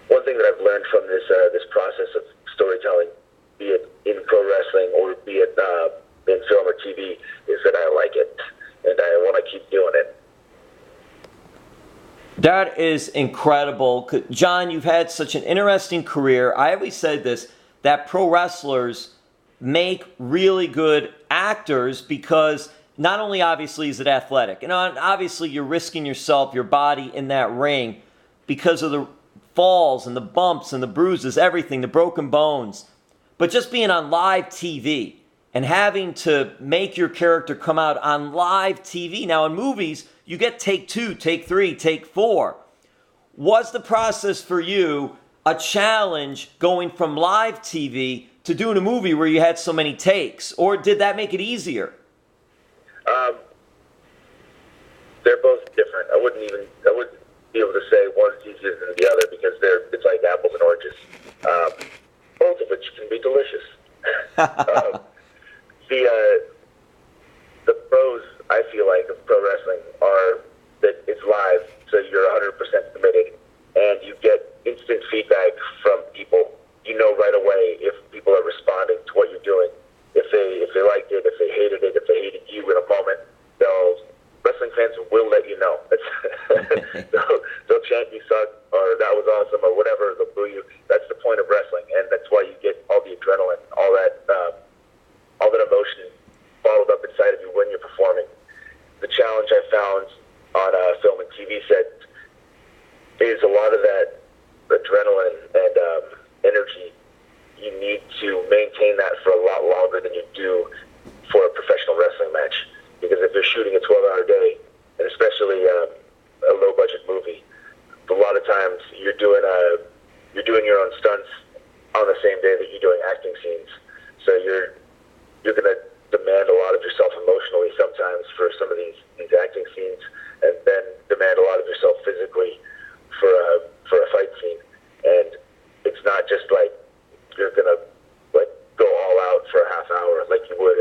one thing that I've learned from this process of storytelling, be it in pro wrestling or be it in film or TV, is that I like it and I want to keep doing it. That is incredible. John, you've had such an interesting career. I always said this, that pro wrestlers make really good actors because not only obviously is it athletic, and obviously you're risking yourself, your body in that ring because of the falls and the bumps and the bruises, everything, the broken bones. But just being on live TV and having to make your character come out on live TV. Now in movies, you get take 2, take 3, take 4. Was the process for you a challenge going from live TV to doing a movie where you had so many takes? Or did that make it easier? They're both different. I wouldn't be able to say one's easier than the other because it's like apples and oranges. Both of which can be delicious. The pros, I feel like, of pro wrestling are that it's live, so you're 100% committed, and you get instant feedback from people. You know right away if people are responding to what you're doing. If they liked it, if they hated it, if they hated you in a moment, wrestling fans will let you know. They'll chant you suck or that was awesome or whatever. They'll boo you. That's the point of wrestling, and that's why you get all the adrenaline, all that emotion bottled up inside of you when you're performing. The challenge I found on a film and TV set is a lot of that adrenaline and energy. You need to maintain that for a lot longer than you do for a professional wrestling match. Because if you're shooting a 12-hour day, and especially a low-budget movie, a lot of times you're doing your own stunts on the same day that you're doing acting scenes. So you're going to demand a lot of yourself emotionally sometimes for some of these acting scenes, and then demand a lot of yourself physically for a fight scene. And it's not just like you're going to like go all out for a half hour like you would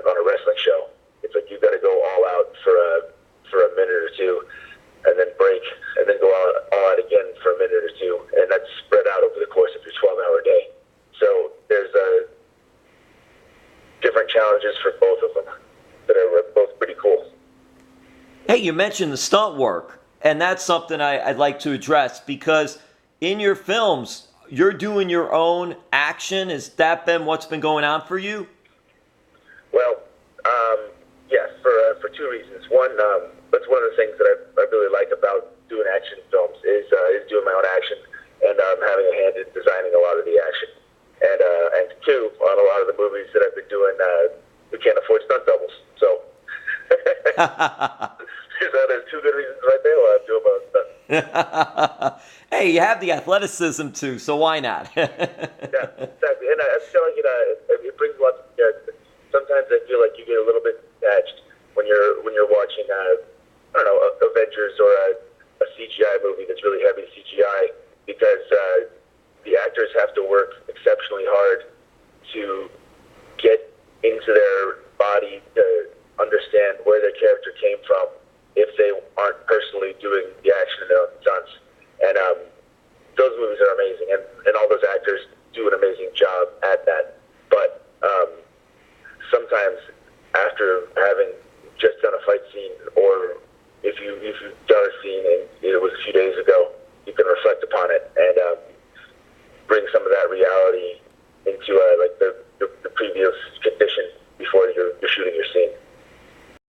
on a wrestling show. It's like you got to go all out for a minute or two, and then break, and then go all out again for a minute or two, and that's spread out over the course of your 12-hour day. So there's different challenges for both of them that are both pretty cool. Hey, you mentioned the stunt work, and that's something I'd like to address because in your films, you're doing your own action. Has that been what's been going on for you? Well, yes, for two reasons. One, that's one of the things that I really like about doing action films is doing my own action and having a hand in designing a lot of the action. And two, on a lot of the movies that I've been doing, we can't afford stunt doubles. So there's two good reasons right there why I'm doing my own stunt. Hey, you have the athleticism too, so why not? Yeah, exactly. And I feel like it brings lots of sometimes I feel like you get a little bit detached when you're watching Avengers or a CGI movie that's really heavy CGI because the actors have to work exceptionally hard to get into their body to understand where their character came from if they aren't personally doing the action in their own stunts. And those movies are amazing, and all those actors do an amazing job at that. But sometimes after having just done a fight scene, or if you've done a scene and it was a few days ago, you can reflect upon it and bring some of that reality into like